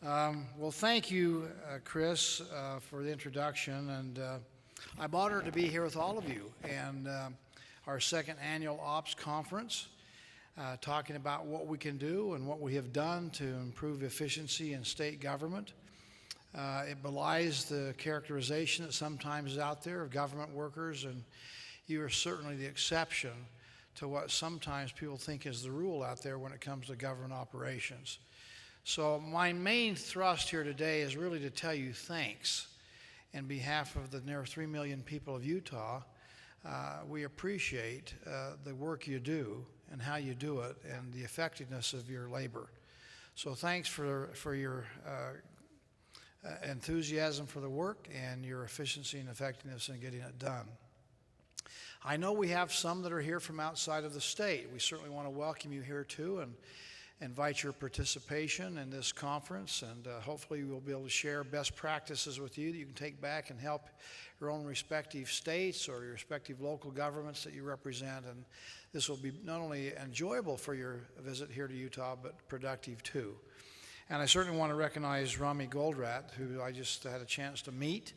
Well, thank you, Chris, for the introduction, and I'm honored to be here with all of you and our second annual Ops Conference, talking about what we can do and what we have done to improve efficiency in state government. It belies the characterization that sometimes is out there of government workers, and you are certainly the exception to what sometimes people think is the rule out there when it comes to government operations. So my main thrust here today is really to tell you thanks in behalf of the near 3 million people of Utah. We appreciate the work you do and how you do it and the effectiveness of your labor. So thanks for your enthusiasm for the work and your efficiency and effectiveness in getting it done. I know we have some that are here from outside of the state. We certainly want to welcome you here too and invite your participation in this conference, and hopefully we'll be able to share best practices with you that you can take back and help your own respective states or your respective local governments that you represent. And this will be not only enjoyable for your visit here to Utah, but productive too. And I certainly want to recognize Rami Goldratt, who I just had a chance to meet,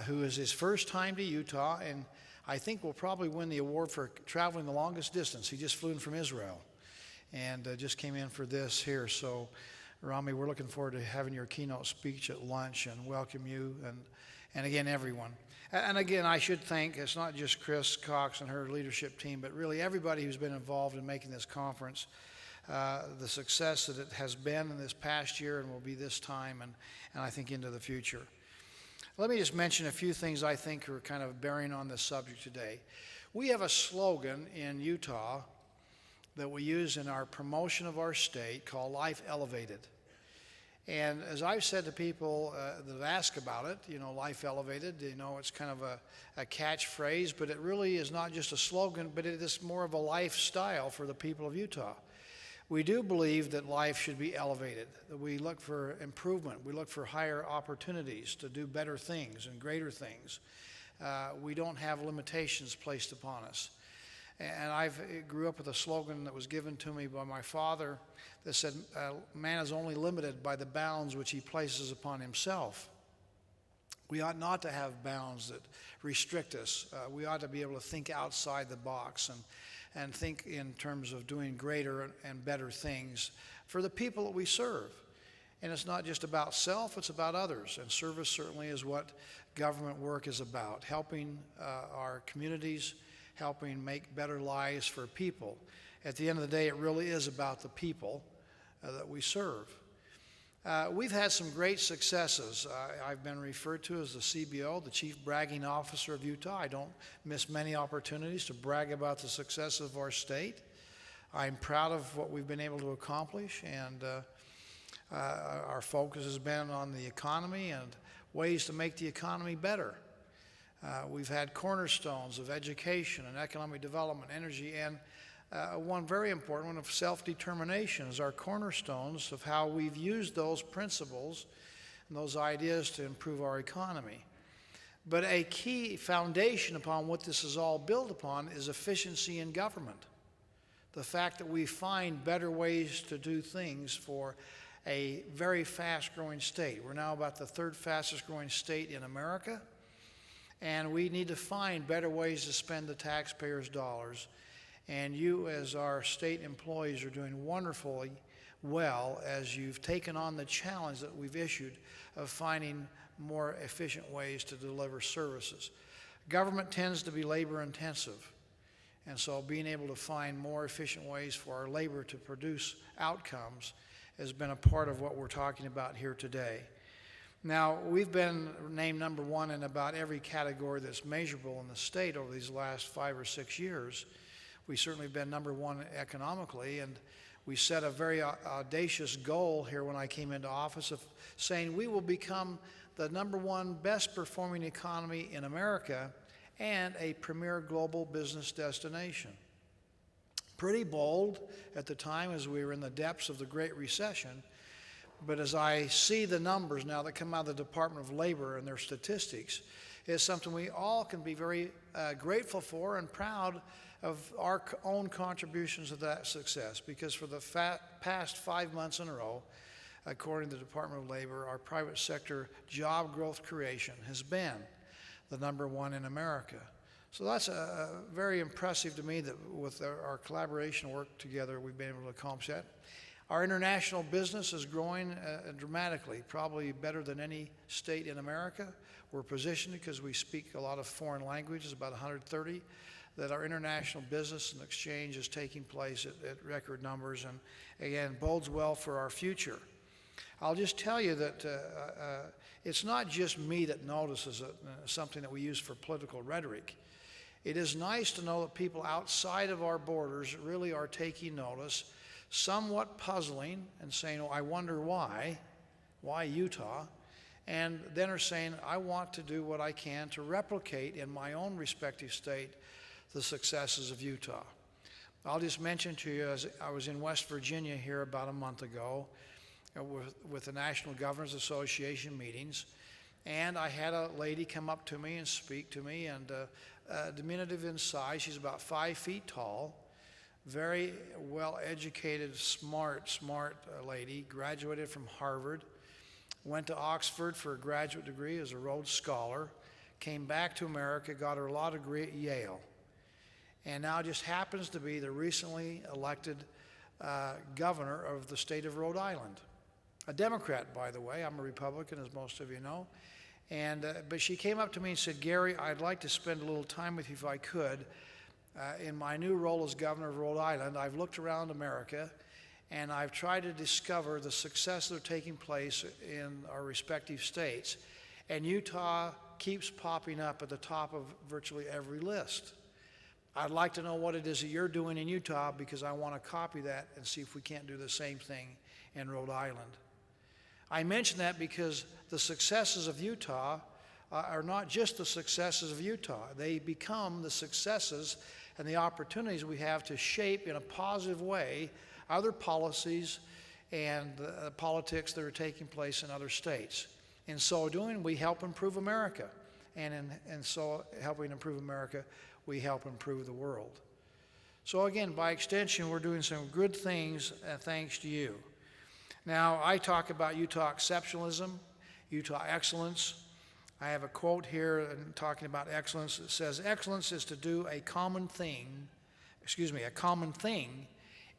who is his first time to Utah, and I think will probably win the award for traveling the longest distance. He just flew in from Israel and just came in for this here. So, Rami, we're looking forward to having your keynote speech at lunch and welcome you and again, everyone. And again, I should thank, it's not just Chris Cox and her leadership team, but really everybody who's been involved in making this conference, the success that it has been in this past year and will be this time and I think into the future. Let me just mention a few things I think are kind of bearing on this subject today. We have a slogan in Utah that we use in our promotion of our state called Life Elevated. And as I've said to people that ask about it, Life Elevated, it's kind of a catchphrase, but it really is not just a slogan, but it is more of a lifestyle for the people of Utah. We do believe that life should be elevated, that we look for improvement, we look for higher opportunities to do better things and greater things. We don't have limitations placed upon us. And I grew up with a slogan that was given to me by my father that said, man is only limited by the bounds which he places upon himself. We ought not to have bounds that restrict us. We ought to be able to think outside the box and think in terms of doing greater and better things for the people that we serve. And it's not just about self, it's about others. And service certainly is what government work is about, helping our communities, helping make better lives for people. At the end of the day, it really is about the people that we serve. We've had some great successes. I've been referred to as the CBO, the Chief Bragging Officer of Utah. I don't miss many opportunities to brag about the success of our state. I'm proud of what we've been able to accomplish, and our focus has been on the economy and ways to make the economy better. We've had cornerstones of education and economic development, energy, and one very important one of self-determination is our cornerstones of how we've used those principles and those ideas to improve our economy. But a key foundation upon what this is all built upon is efficiency in government. The fact that we find better ways to do things for a very fast-growing state. We're now about the third fastest-growing state in America. And we need to find better ways to spend the taxpayers' dollars. And you, as our state employees, are doing wonderfully well as you've taken on the challenge that we've issued of finding more efficient ways to deliver services. Government tends to be labor intensive. And so being able to find more efficient ways for our labor to produce outcomes has been a part of what we're talking about here today. Now, we've been named number one in about every category that's measurable in the state over these last 5 or 6 years. We certainly have been number one economically, and we set a very audacious goal here when I came into office of saying we will become the number one best performing economy in America and a premier global business destination. Pretty bold at the time as we were in the depths of the Great Recession. But as I see the numbers now that come out of the Department of Labor and their statistics, it's something we all can be very grateful for and proud of our own contributions to that success. Because for the past 5 months in a row, according to the Department of Labor, our private sector job growth creation has been the #1 in America. So that's very impressive to me that with our collaboration work together, we've been able to accomplish that. Our international business is growing dramatically, probably better than any state in America. We're positioned because we speak a lot of foreign languages, about 130, that our international business and exchange is taking place at record numbers, and again, bodes well for our future. I'll just tell you that it's not just me that notices it, something that we use for political rhetoric. It is nice to know that people outside of our borders really are taking notice, somewhat puzzling and saying, oh, I wonder why Utah? And then are saying, I want to do what I can to replicate in my own respective state the successes of Utah. I'll just mention to you, as I was in West Virginia here about a month ago with the National Governors Association meetings, and I had a lady come up to me and speak to me, and diminutive in size. She's about 5 feet tall, very well-educated, smart lady, graduated from Harvard, went to Oxford for a graduate degree as a Rhodes Scholar, came back to America, got her law degree at Yale, and now just happens to be the recently elected governor of the state of Rhode Island. A Democrat, by the way. I'm a Republican, as most of you know. But she came up to me and said, Gary, I'd like to spend a little time with you if I could. In my new role as governor of Rhode Island, I've looked around America, and I've tried to discover the successes that are taking place in our respective states. And Utah keeps popping up at the top of virtually every list. I'd like to know what it is that you're doing in Utah, because I want to copy that and see if we can't do the same thing in Rhode Island. I mention that because the successes of Utah are not just the successes of Utah. They become the successes and the opportunities we have to shape in a positive way other policies and politics that are taking place in other states. In so doing, we help improve America. And in so helping improve America, we help improve the world. So again, by extension, we're doing some good things thanks to you. Now, I talk about Utah exceptionalism, Utah excellence. I have a quote here talking about excellence. It says, excellence is to do a common thing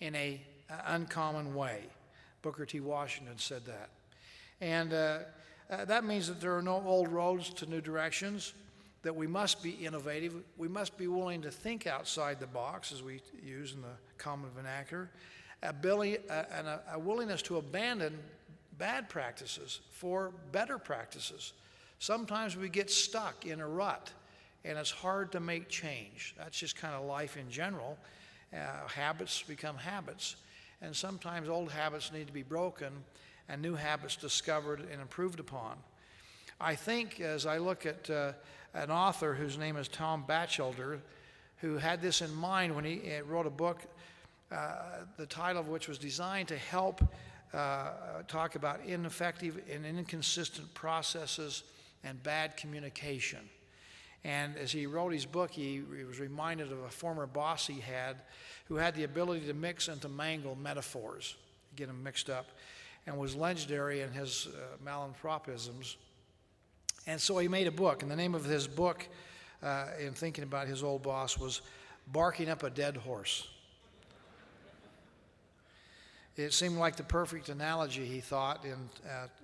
in an uncommon way. Booker T. Washington said that. And that means that there are no old roads to new directions, that we must be innovative. We must be willing to think outside the box, as we use in the common vernacular, a willingness to abandon bad practices for better practices. Sometimes we get stuck in a rut, and it's hard to make change. That's just kind of life in general. Habits become habits, and sometimes old habits need to be broken and new habits discovered and improved upon. I think as I look at an author whose name is Tom Batchelder, who had this in mind when he wrote a book, the title of which was designed to help talk about ineffective and inconsistent processes and bad communication. And as he wrote his book, he was reminded of a former boss he had who had the ability to mix and to mangle metaphors, get them mixed up, and was legendary in his malapropisms. And so he made a book, and the name of his book, in thinking about his old boss, was Barking Up a Dead Horse. It seemed like the perfect analogy, he thought, in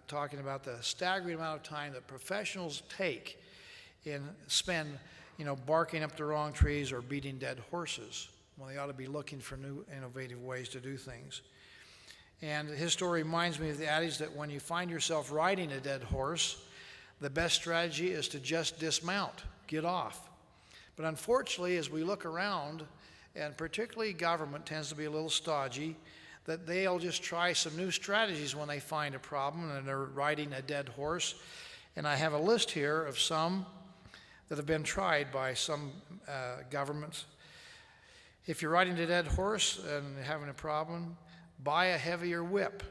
talking about the staggering amount of time that professionals spend, barking up the wrong trees or beating dead horses, when they ought to be looking for new, innovative ways to do things. And his story reminds me of the adage that when you find yourself riding a dead horse, the best strategy is to just dismount, get off. But unfortunately, as we look around, and particularly government tends to be a little stodgy, that they'll just try some new strategies when they find a problem and they're riding a dead horse. And I have a list here of some that have been tried by some governments. If you're riding a dead horse and having a problem, buy a heavier whip.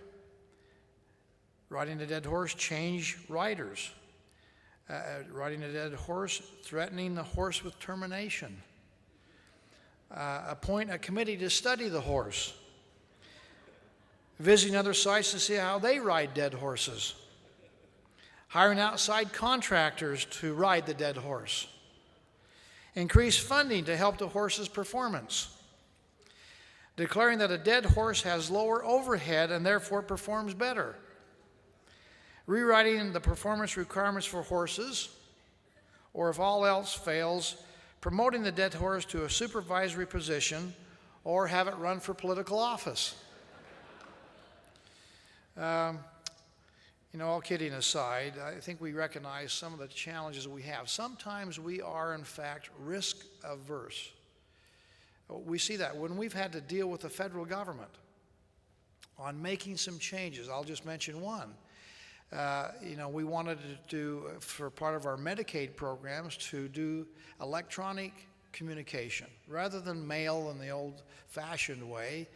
Riding a dead horse, change riders. Riding a dead horse, threatening the horse with termination. Appoint a committee to study the horse. visiting other sites to see how they ride dead horses, hiring outside contractors to ride the dead horse, increase funding to help the horse's performance, declaring that a dead horse has lower overhead and therefore performs better, rewriting the performance requirements for horses, or if all else fails, promoting the dead horse to a supervisory position or have it run for political office. All kidding aside, I think we recognize some of the challenges we have. Sometimes we are, in fact, risk averse. We see that when we've had to deal with the federal government on making some changes. I'll just mention one. We wanted to do, for part of our Medicaid programs, to do electronic communication. Rather than mail in the old-fashioned way,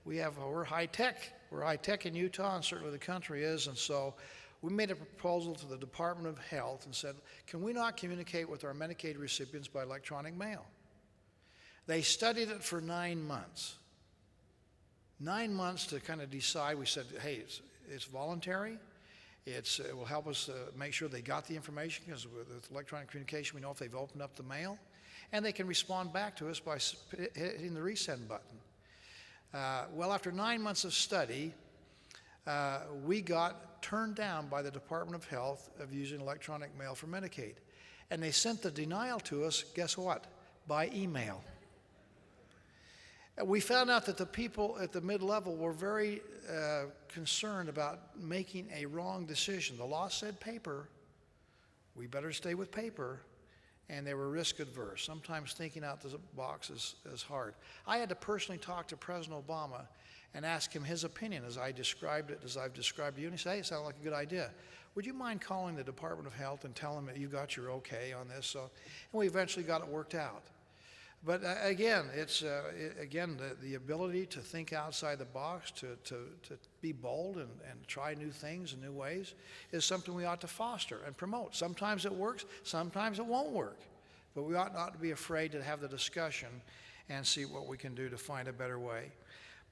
we're high-tech. We're high-tech in Utah, and certainly the country is, and so we made a proposal to the Department of Health and said, can we not communicate with our Medicaid recipients by electronic mail? They studied it for 9 months. 9 months to kind of decide. We said, hey, it's voluntary. It will help us make sure they got the information, because with electronic communication, we know if they've opened up the mail, and they can respond back to us by hitting the resend button. Well, after 9 months of study, we got turned down by the Department of Health of using electronic mail for Medicaid. And they sent the denial to us, guess what? By email. We found out that the people at the mid-level were very concerned about making a wrong decision. The law said paper. We better stay with paper. And they were risk adverse. Sometimes thinking out the box is hard. I had to personally talk to President Obama and ask him his opinion as I've described to you. And he said, hey, it sounded like a good idea. Would you mind calling the Department of Health and telling them that you got your okay on this? And we eventually got it worked out. But again, it's the ability to think outside the box, to be bold and try new things and new ways is something we ought to foster and promote. Sometimes it works, sometimes it won't work. But we ought not to be afraid to have the discussion and see what we can do to find a better way.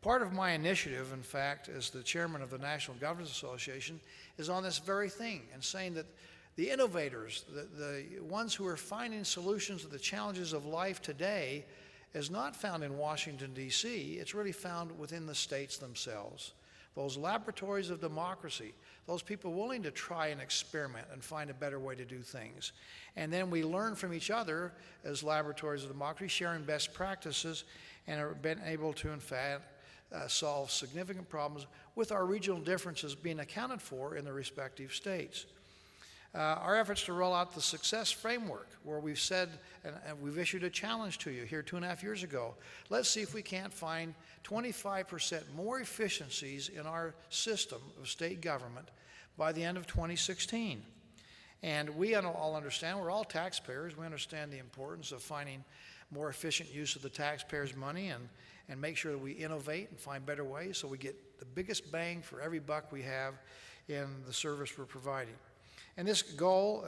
Part of my initiative, in fact, as the chairman of the National Governors Association, is on this very thing and saying that the innovators, the ones who are finding solutions to the challenges of life today, is not found in Washington, D.C. It's really found within the states themselves. Those laboratories of democracy, those people willing to try and experiment and find a better way to do things. And then we learn from each other as laboratories of democracy, sharing best practices, and have been able to, in fact, solve significant problems with our regional differences being accounted for in the respective states. Our efforts to roll out the success framework, where we've said, and we've issued a challenge to you here 2.5 years ago, let's see if we can't find 25% more efficiencies in our system of state government by the end of 2016. And we all understand, we're all taxpayers, we understand the importance of finding more efficient use of the taxpayers' money and make sure that we innovate and find better ways so we get the biggest bang for every buck we have in the service we're providing. And this goal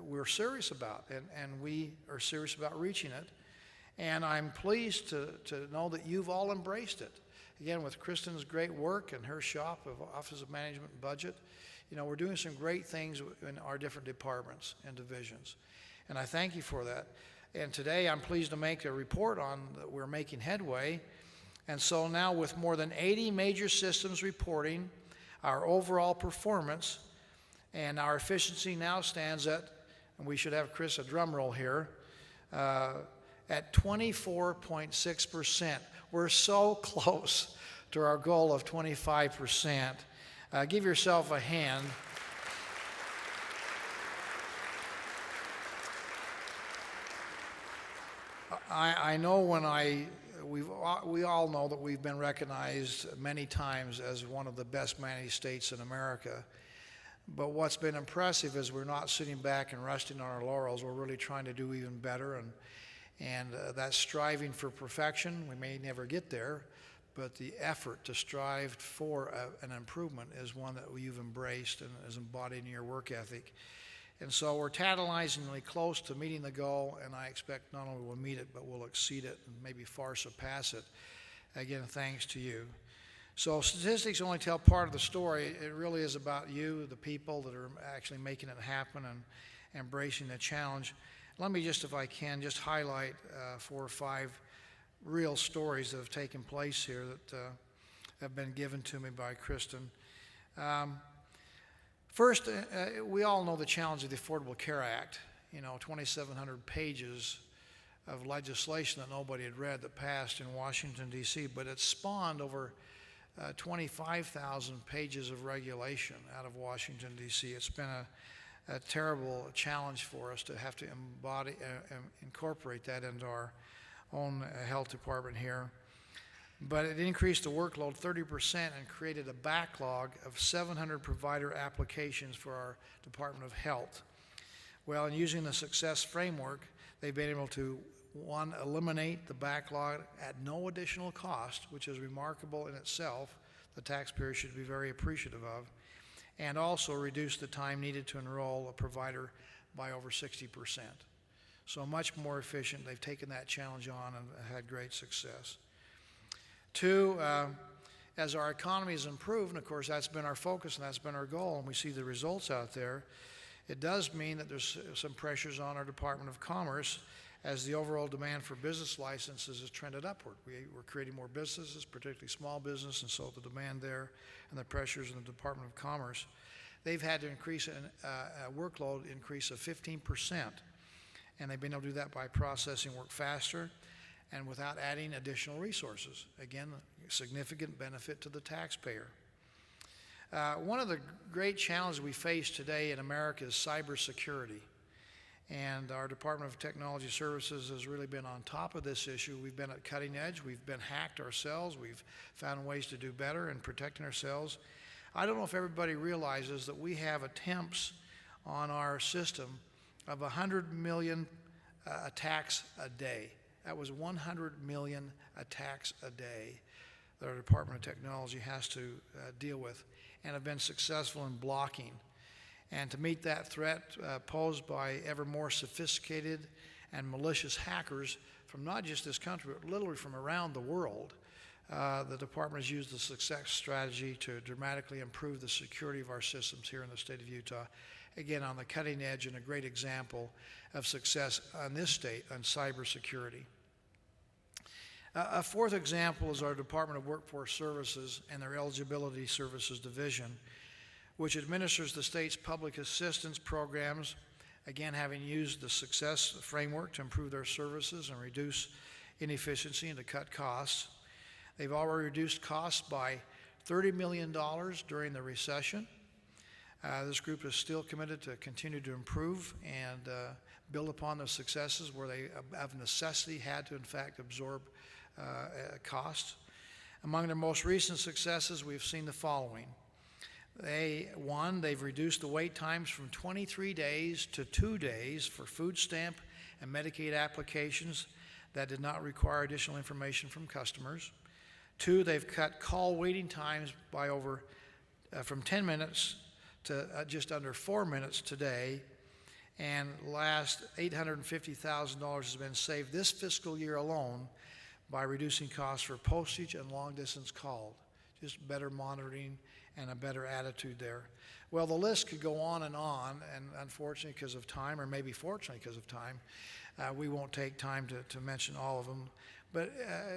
we're serious about, and we are serious about reaching it. And I'm pleased to know that you've all embraced it. Again, with Kristen's great work and her shop of Office of Management and Budget, we're doing some great things in our different departments and divisions. And I thank you for that. And today I'm pleased to make a report on that we're making headway. And so now with more than 80 major systems reporting our overall performance, and our efficiency now stands at, and we should have Chris a drum roll here, at 24.6%. We're so close to our goal of 25%. Give yourself a hand. I know we all know that we've been recognized many times as one of the best managed states in America. But what's been impressive is we're not sitting back and resting on our laurels. We're really trying to do even better, and that striving for perfection, we may never get there, but the effort to strive for an improvement is one that you've embraced and is embodied in your work ethic. And so we're tantalizingly close to meeting the goal, and I expect not only we'll meet it, but we'll exceed it and maybe far surpass it. Again, thanks to you. So statistics only tell part of the story. It really is about you, the people that are actually making it happen and embracing the challenge. Let me just, if I can, just highlight 4 or 5 real stories that have taken place here that have been given to me by Kristen. First, we all know the challenge of the Affordable Care Act. 2,700 pages of legislation that nobody had read that passed in Washington, D.C., but it spawned over 25,000 pages of regulation out of Washington, D.C. It's been a terrible challenge for us to have to incorporate that into our own health department here. But it increased the workload 30% and created a backlog of 700 provider applications for our Department of Health. Well, in using the success framework, they've been able to, one, eliminate the backlog at no additional cost, which is remarkable in itself. The taxpayer should be very appreciative of, and also reduce the time needed to enroll a provider by over 60%. So much more efficient. They've taken that challenge on and had great success. 2, as our economy has improved, and of course that's been our focus and that's been our goal, and we see the results out there, it does mean that there's some pressures on our Department of Commerce as the overall demand for business licenses has trended upward. We're creating more businesses, particularly small business, and so the demand there and the pressures in the Department of Commerce. They've had to increase a workload increase of 15%, and they've been able to do that by processing work faster and without adding additional resources. Again, a significant benefit to the taxpayer. One of the great challenges we face today in America is cybersecurity. And our Department of Technology Services has really been on top of this issue. We've been at cutting edge. We've been hacked ourselves. We've found ways to do better in protecting ourselves. I don't know if everybody realizes that we have attempts on our system of 100 million attacks a day. That was 100 million attacks a day that our Department of Technology has to deal with, and have been successful in blocking. And to meet that threat posed by ever more sophisticated and malicious hackers from not just this country, but literally from around the world, the department has used the success strategy to dramatically improve the security of our systems here in the state of Utah. Again, on the cutting edge and a great example of success on this state on cybersecurity. A 4th example is our Department of Workforce Services and their Eligibility Services Division, which administers the state's public assistance programs, again having used the success framework to improve their services and reduce inefficiency and to cut costs. They've already reduced costs by $30 million during the recession. This group is still committed to continue to improve and build upon the successes where they of necessity had to in fact absorb costs. Among their most recent successes, we've seen the following. They've reduced the wait times from 23 days to 2 days for food stamp and Medicaid applications that did not require additional information from customers. 2, they've cut call waiting times by from 10 minutes to just under 4 minutes today. And last, $850,000 has been saved this fiscal year alone by reducing costs for postage and long-distance call. Just better monitoring and a better attitude there. Well, the list could go on, and unfortunately because of time, or maybe fortunately because of time, we won't take time to mention all of them. But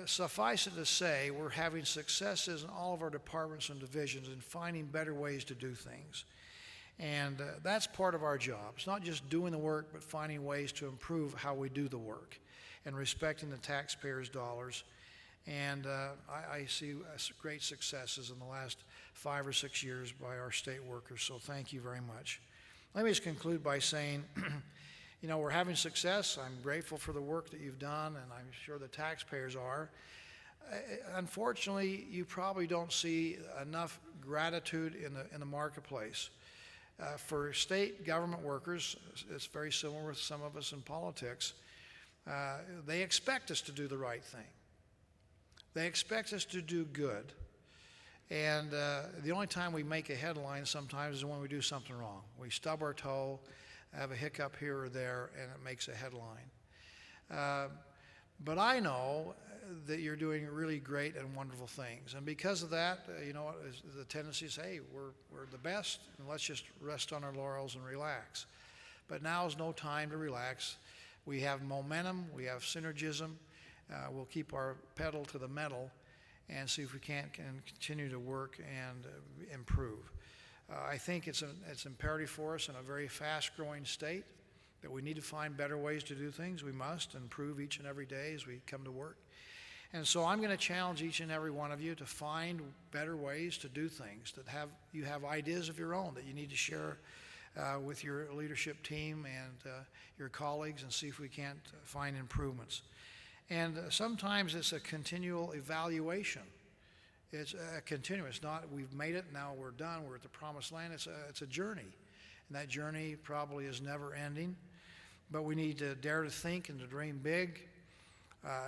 suffice it to say, we're having successes in all of our departments and divisions in finding better ways to do things. And that's part of our job. It's not just doing the work, but finding ways to improve how we do the work and respecting the taxpayers' dollars. And I see great successes in the last 5 or 6 years by our state workers, so thank you very much. Let me just conclude by saying, we're having success. I'm grateful for the work that you've done, and I'm sure the taxpayers are. Unfortunately, you probably don't see enough gratitude in the marketplace. For state government workers, it's very similar with some of us in politics. They expect us to do the right thing. They expect us to do good. And the only time we make a headline sometimes is when we do something wrong. We stub our toe, have a hiccup here or there, and it makes a headline. But I know that you're doing really great and wonderful things. And because of that, the tendency is, hey, we're the best, and let's just rest on our laurels and relax. But now is no time to relax. We have momentum, we have synergism. We'll keep our pedal to the metal and see if we can continue to work and improve. I think it's imperative for us in a very fast-growing state that we need to find better ways to do things. We must improve each and every day as we come to work. And so I'm going to challenge each and every one of you to find better ways to do things, that you have ideas of your own that you need to share with your leadership team and your colleagues, and see if we can't find improvements. And sometimes it's a continual evaluation. It's a continuous, not we've made it, now we're done, we're at the promised land. It's a journey. And that journey probably is never ending. But we need to dare to think and to dream big.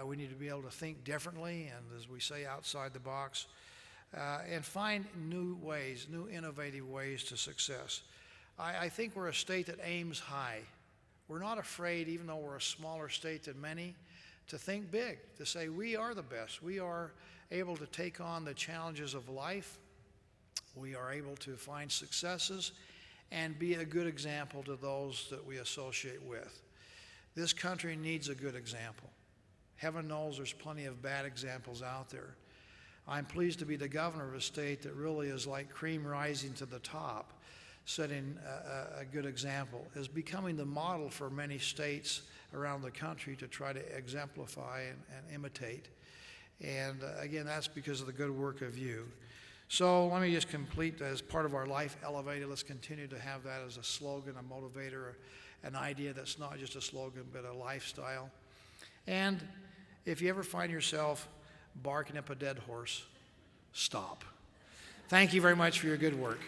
We need to be able to think differently, and as we say, outside the box, and find new ways, new innovative ways to success. I think we're a state that aims high. We're not afraid, even though we're a smaller state than many, to think big, to say we are the best. We are able to take on the challenges of life. We are able to find successes and be a good example to those that we associate with. This country needs a good example. Heaven knows there's plenty of bad examples out there. I'm pleased to be the governor of a state that really is like cream rising to the top, setting a good example, is becoming the model for many states around the country to try to exemplify and imitate. And again, that's because of the good work of you. So let me just complete, as part of our Life Elevated, let's continue to have that as a slogan, a motivator, an idea that's not just a slogan, but a lifestyle. And if you ever find yourself barking up a dead horse, stop. Thank you very much for your good work.